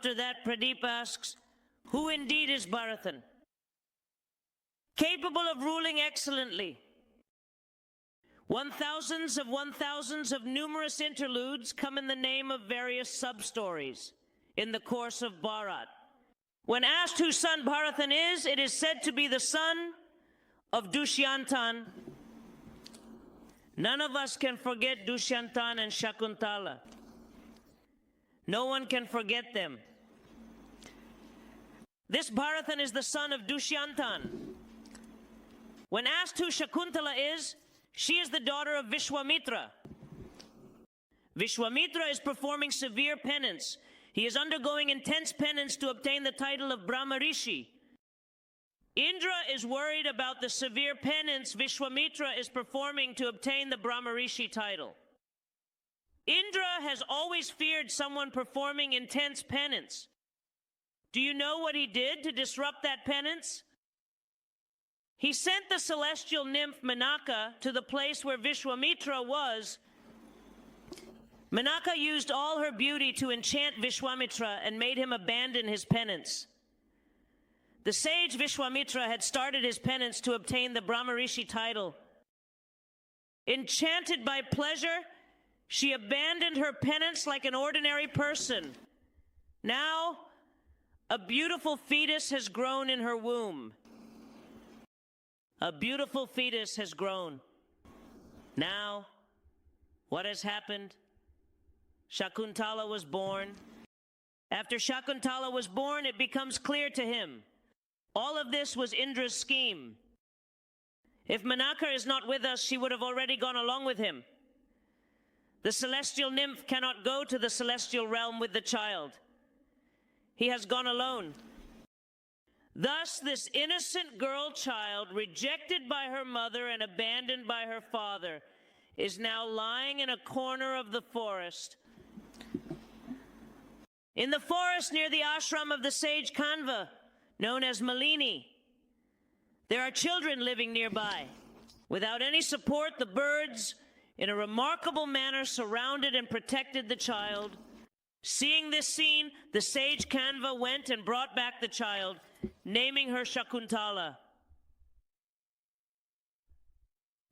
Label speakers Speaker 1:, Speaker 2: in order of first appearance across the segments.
Speaker 1: After that, Pradeep asks, who indeed is Bharatan? Capable of ruling excellently. 1,000s of numerous interludes come in the name of various sub-stories in the course of Bharat. When asked whose son Bharatan is, it is said to be the son of Dushyanta. None of us can forget Dushyanta and Shakuntala. No one can forget them. This Bharatan is the son of Dushyanta. When asked who Shakuntala is, she is the daughter of Vishwamitra. Vishwamitra is performing severe penance. He is undergoing intense penance to obtain the title of Brahma Rishi. Indra is worried about the severe penance Vishwamitra is performing to obtain the Brahma Rishi title. Indra has always feared someone performing intense penance. Do you know what he did to disrupt that penance? He sent the celestial nymph Menaka to the place where Vishwamitra was. Menaka used all her beauty to enchant Vishwamitra and made him abandon his penance. The sage Vishwamitra had started his penance to obtain the Brahma Rishi title. Enchanted by pleasure, she abandoned her penance like an ordinary person. Now, a beautiful fetus has grown in her womb. A beautiful fetus has grown. Now, what has happened? Shakuntala was born. After Shakuntala was born, it becomes clear to him. All of this was Indra's scheme. If Menaka is not with us, she would have already gone along with him. The celestial nymph cannot go to the celestial realm with the child. He has gone alone. Thus, this innocent girl child, rejected by her mother and abandoned by her father, is now lying in a corner of the forest. In the forest near the ashram of the sage Kanva, known as Malini, there are children living nearby. Without any support, the birds, in a remarkable manner, surrounded and protected the child. Seeing this scene, the sage Kanva went and brought back the child, naming her Shakuntala.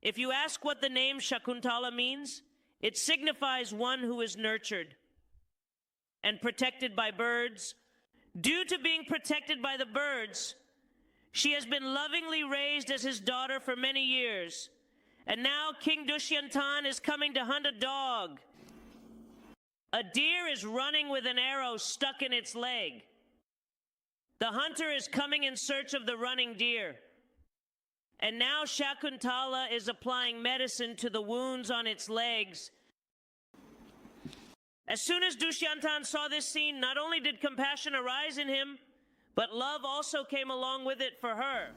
Speaker 1: If you ask what the name Shakuntala means, it signifies one who is nurtured and protected by birds. Due to being protected by the birds, she has been lovingly raised as his daughter for many years. And now King Dushyanta is coming to hunt a dog. A deer is running with an arrow stuck in its leg. The hunter is coming in search of the running deer. And now Shakuntala is applying medicine to the wounds on its legs. As soon as Dushyanta saw this scene, not only did compassion arise in him, but love also came along with it for her.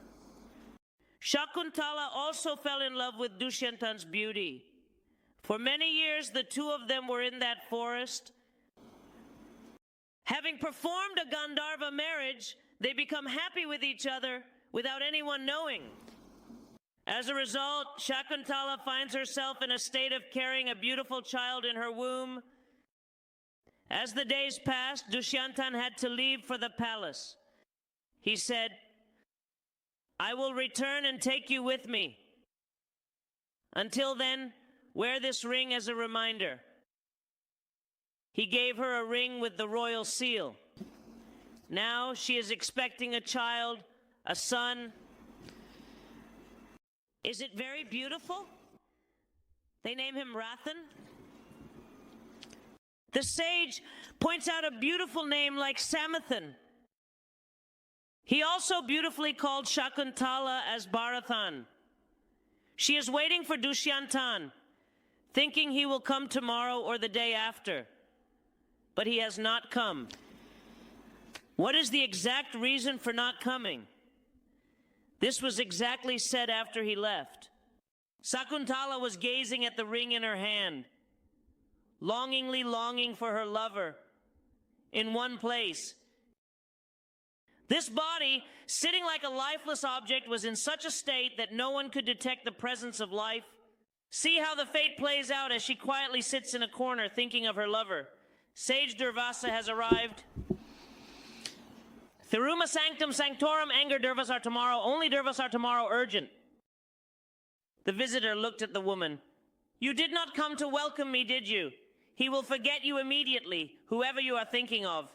Speaker 1: Shakuntala also fell in love with Dushyanta's beauty. For many years, the two of them were in that forest. Having performed a Gandharva marriage, they become happy with each other without anyone knowing. As a result, Shakuntala finds herself in a state of carrying a beautiful child in her womb. As the days passed, Dushyanta had to leave for the palace. He said, I will return and take you with me. Until then, wear this ring as a reminder. He gave her a ring with the royal seal. Now she is expecting a child, a son. Is it very beautiful? They name him Rathan. The sage points out a beautiful name like Samathan. He also beautifully called Shakuntala as Bharatan. She is waiting for Dushyanta, thinking he will come tomorrow or the day after. But he has not come. What is the exact reason for not coming? This was exactly said after he left. Shakuntala was gazing at the ring in her hand, longingly longing for her lover in one place. This body, sitting like a lifeless object, was in such a state that no one could detect the presence of life. See how the fate plays out as she quietly sits in a corner thinking of her lover. Sage Durvasa has arrived. Thiruma sanctum sanctorum anger Durvasar tomorrow, only Durvasar tomorrow urgent. The visitor looked at the woman. You did not come to welcome me, did you? He will forget you immediately, whoever you are thinking of.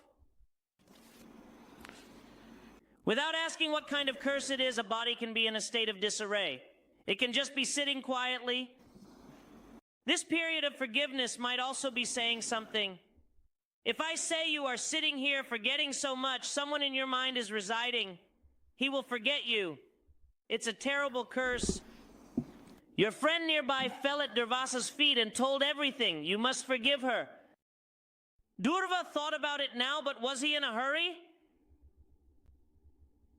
Speaker 1: Without asking what kind of curse it is, a body can be in a state of disarray. It can just be sitting quietly. This period of forgiveness might also be saying something. If I say you are sitting here forgetting so much, someone in your mind is residing. He will forget you. It's a terrible curse. Your friend nearby fell at Durvasa's feet and told everything. You must forgive her. Durva thought about it now, but was he in a hurry?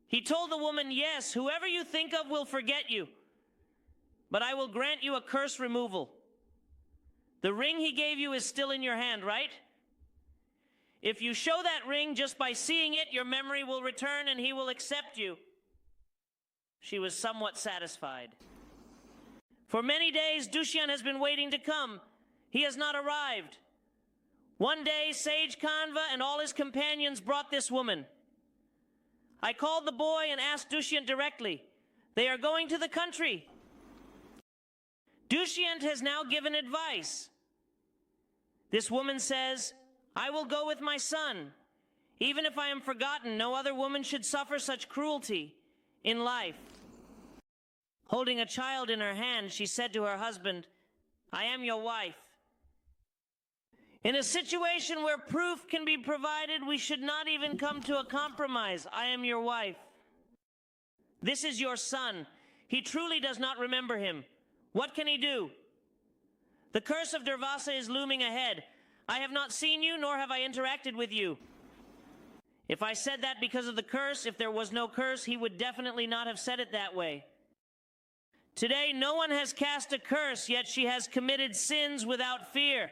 Speaker 1: He told the woman, yes, whoever you think of will forget you, but I will grant you a curse removal. The ring he gave you is still in your hand, right? If you show that ring just by seeing it, your memory will return and he will accept you. She was somewhat satisfied. For many days, Dushyanta has been waiting to come. He has not arrived. One day, Sage Kanva and all his companions brought this woman. I called the boy and asked Dushyanta directly. They are going to the country. Dushyanta has now given advice. This woman says, I will go with my son. Even if I am forgotten, no other woman should suffer such cruelty in life. Holding a child in her hand, she said to her husband, I am your wife. In a situation where proof can be provided, we should not even come to a compromise. I am your wife. This is your son. He truly does not remember him. What can he do? The curse of Durvasa is looming ahead. I have not seen you, nor have I interacted with you. If I said that because of the curse, if there was no curse, he would definitely not have said it that way. Today, no one has cast a curse, yet she has committed sins without fear.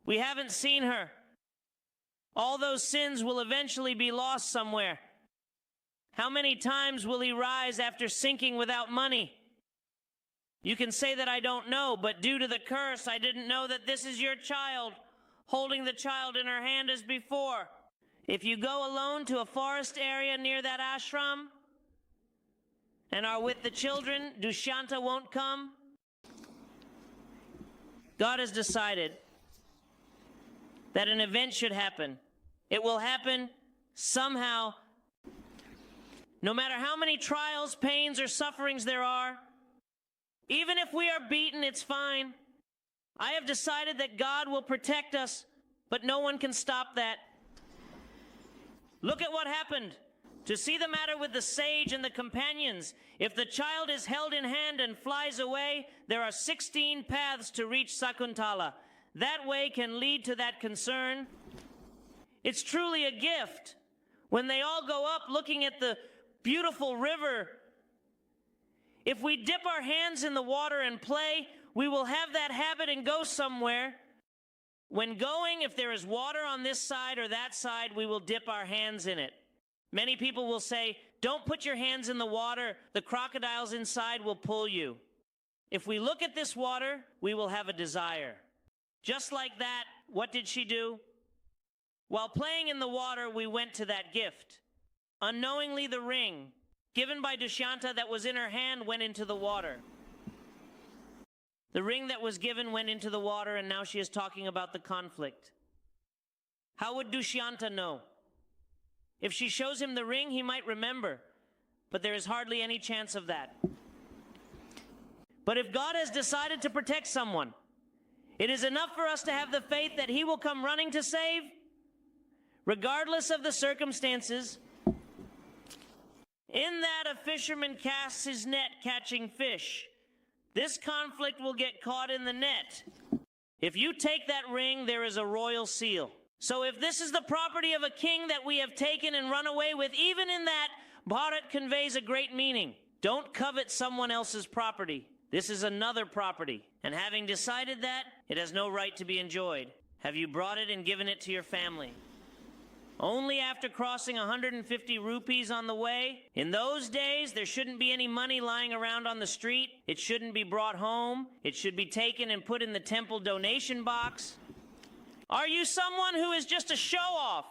Speaker 1: We haven't seen her. All those sins will eventually be lost somewhere. How many times will he rise after sinking without money? You can say that I don't know, but due to the curse, I didn't know that this is your child, holding the child in her hand as before. If you go alone to a forest area near that ashram and are with the children, Dushyanta won't come. God has decided that an event should happen. It will happen somehow. No matter how many trials, pains, or sufferings there are, even if we are beaten, it's fine. I have decided that God will protect us, but no one can stop that. Look at what happened. To see the matter with the sage and the companions, if the child is held in hand and flies away, there are 16 paths to reach Shakuntala. That way can lead to that concern. It's truly a gift. When they all go up looking at the beautiful river, if we dip our hands in the water and play, we will have that habit and go somewhere. When going, if there is water on this side or that side, we will dip our hands in it. Many people will say, don't put your hands in the water. The crocodiles inside will pull you. If we look at this water, we will have a desire. Just like that, what did she do? While playing in the water, we went to that gift. Unknowingly, the ring, given by Dushyanta that was in her hand, went into the water. The ring that was given went into the water, and now she is talking about the conflict. How would Dushyanta know? If she shows him the ring, he might remember, but there is hardly any chance of that. But if God has decided to protect someone, it is enough for us to have the faith that he will come running to save, regardless of the circumstances. In that, a fisherman casts his net catching fish. This conflict will get caught in the net. If you take that ring, there is a royal seal. So if this is the property of a king that we have taken and run away with, even in that, Bharata conveys a great meaning. Don't covet someone else's property. This is another property. And having decided that, it has no right to be enjoyed. Have you brought it and given it to your family? Only after crossing 150 rupees on the way. In those days, there shouldn't be any money lying around on the street. It shouldn't be brought home. It should be taken and put in the temple donation box. Are you someone who is just a show-off?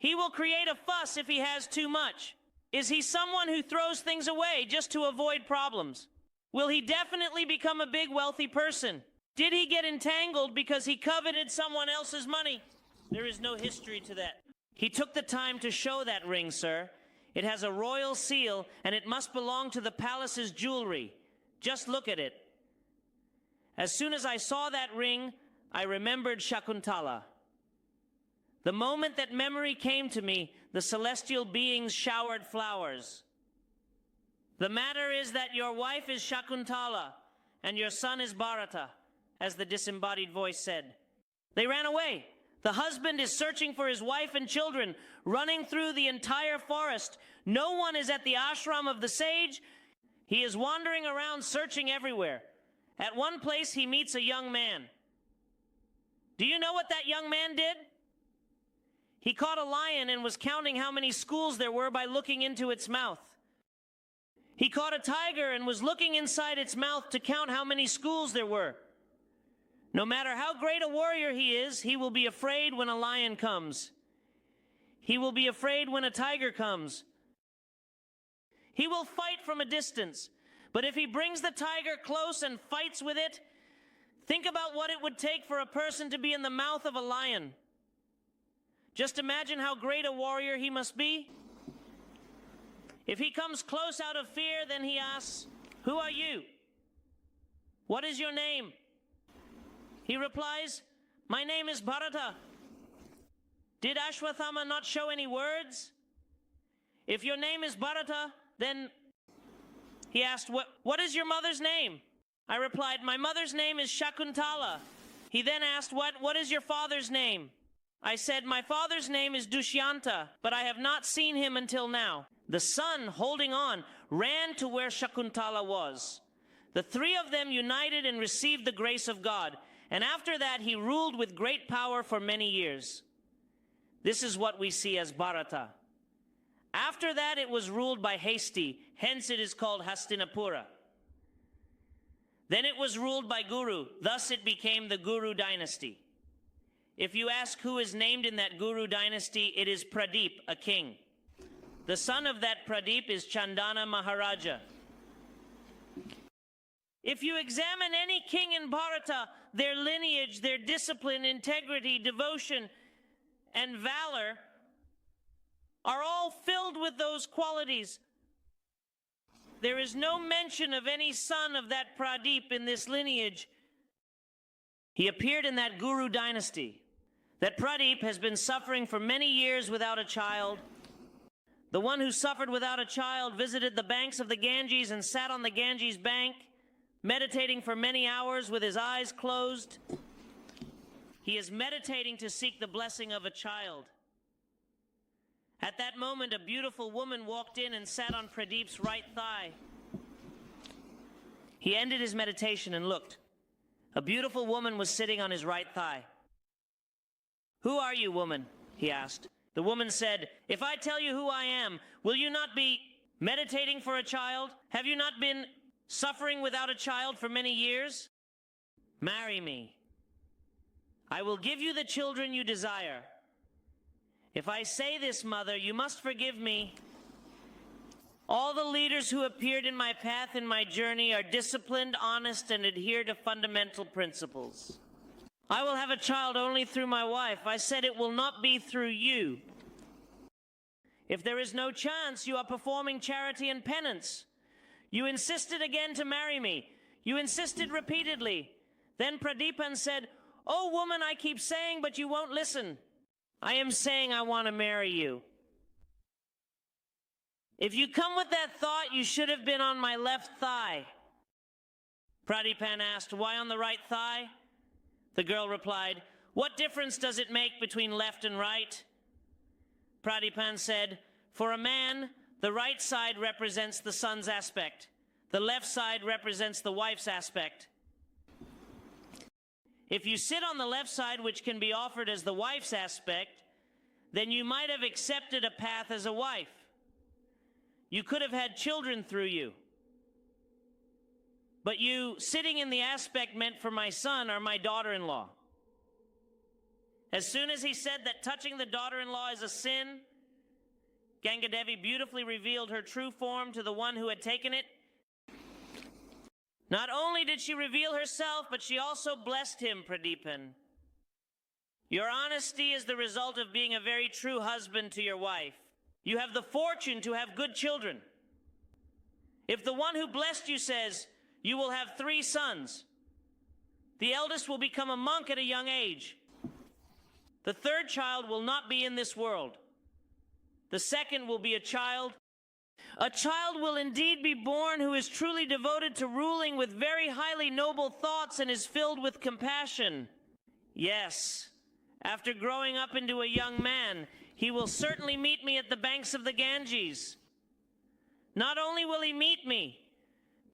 Speaker 1: He will create a fuss if he has too much. Is he someone who throws things away just to avoid problems? Will he definitely become a big wealthy person? Did he get entangled because he coveted someone else's money? There is no history to that. He took the time to show that ring, sir. It has a royal seal, and it must belong to the palace's jewelry. Just look at it. As soon as I saw that ring, I remembered Shakuntala. The moment that memory came to me, the celestial beings showered flowers. The matter is that your wife is Shakuntala, and your son is Bharata, as the disembodied voice said. They ran away. The husband is searching for his wife and children, running through the entire forest. No one is at the ashram of the sage. He is wandering around searching everywhere. At one place, he meets a young man. Do you know what that young man did? He caught a lion and was counting how many schools there were by looking into its mouth. He caught a tiger and was looking inside its mouth to count how many schools there were. No matter how great a warrior he is, he will be afraid when a lion comes. He will be afraid when a tiger comes. He will fight from a distance, but if he brings the tiger close and fights with it, think about what it would take for a person to be in the mouth of a lion. Just imagine how great a warrior he must be. If he comes close out of fear, then he asks, "Who are you? What is your name?" He replies, "My name is Bharata." Did Ashwathama not show any words? If your name is Bharata, then he asked, what is your mother's name? I replied, "My mother's name is Shakuntala." He then asked, what is your father's name? I said, "My father's name is Dushyanta, but I have not seen him until now." The son, holding on, ran to where Shakuntala was. The three of them united and received the grace of God. And after that, he ruled with great power for many years. This is what we see as Bharata. After that, it was ruled by Hasty, hence it is called Hastinapura. Then it was ruled by Guru, thus it became the Guru dynasty. If you ask who is named in that Guru dynasty, it is Pradeep, a king. The son of that Pradeep is Chandana Maharaja. If you examine any king in Bharata, their lineage, their discipline, integrity, devotion, and valor are all filled with those qualities. There is no mention of any son of that Pradeep in this lineage. He appeared in that Guru dynasty. That Pradeep has been suffering for many years without a child. The one who suffered without a child visited the banks of the Ganges and sat on the Ganges bank, meditating for many hours with his eyes closed. He is meditating to seek the blessing of a child. At that moment, a beautiful woman walked in and sat on Pradeep's right thigh. He ended his meditation and looked. A beautiful woman was sitting on his right thigh. "Who are you, woman?" he asked. The woman said, "If I tell you who I am, will you not be meditating for a child? Have you not been suffering without a child for many years? Marry me. I will give you the children you desire. If I say this, mother, you must forgive me. All the leaders who appeared in my path in my journey are disciplined, honest, and adhere to fundamental principles. I will have a child only through my wife. I said it will not be through you. If there is no chance, you are performing charity and penance. You insisted again to marry me. You insisted repeatedly. Then Pradeepan said, 'Oh, woman, I keep saying, but you won't listen. I am saying I want to marry you. If you come with that thought, you should have been on my left thigh.' Pradeepan asked, 'Why on the right thigh?' The girl replied, 'What difference does it make between left and right?' Pradeepan said, 'For a man, the right side represents the son's aspect. The left side represents the wife's aspect. If you sit on the left side, which can be offered as the wife's aspect, then you might have accepted a path as a wife. You could have had children through you. But you, sitting in the aspect meant for my son, are my daughter-in-law. As soon as he said that touching the daughter-in-law is a sin, Gangadevi beautifully revealed her true form to the one who had taken it. Not only did she reveal herself, but she also blessed him, Pradipan. Your honesty is the result of being a very true husband to your wife. You have the fortune to have good children. If the one who blessed you says, you will have 3 sons, the eldest will become a monk at a young age. The 3rd child will not be in this world. The 2nd will be a child. A child will indeed be born who is truly devoted to ruling with very highly noble thoughts and is filled with compassion. Yes, after growing up into a young man, he will certainly meet me at the banks of the Ganges. Not only will he meet me,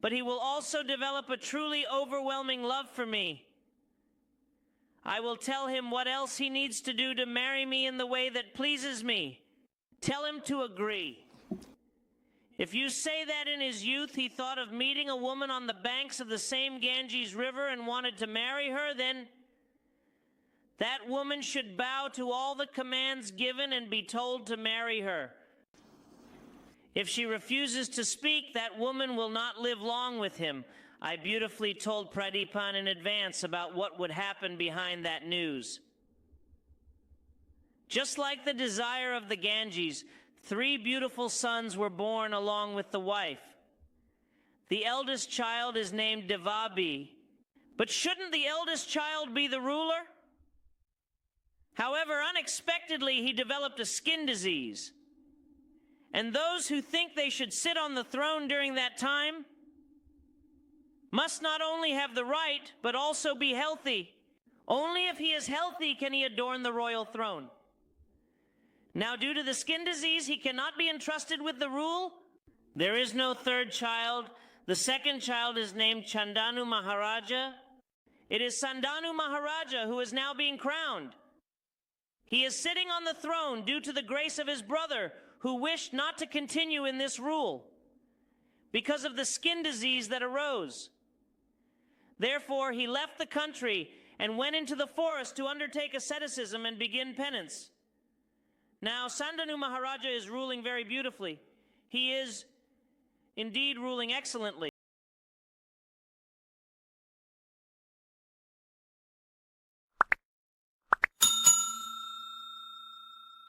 Speaker 1: but he will also develop a truly overwhelming love for me. I will tell him what else he needs to do to marry me in the way that pleases me. Tell him to agree. If you say that in his youth he thought of meeting a woman on the banks of the same Ganges River and wanted to marry her, then that woman should bow to all the commands given and be told to marry her. If she refuses to speak, that woman will not live long with him. I beautifully told Pradipan in advance about what would happen behind that news. Just like the desire of the Ganges, 3 beautiful sons were born along with the wife. The eldest child is named Devabi. But shouldn't the eldest child be the ruler? However, unexpectedly, he developed a skin disease. And those who think they should sit on the throne during that time must not only have the right, but also be healthy. Only if he is healthy can he adorn the royal throne. Now, due to the skin disease, he cannot be entrusted with the rule. There is no 3rd child. The 2nd child is named Chandanu Maharaja. It is Sandanu Maharaja who is now being crowned. He is sitting on the throne due to the grace of his brother, who wished not to continue in this rule because of the skin disease that arose. Therefore, he left the country and went into the forest to undertake asceticism and begin penance. Now, Sandanu Maharaja is ruling very beautifully. He is indeed ruling excellently.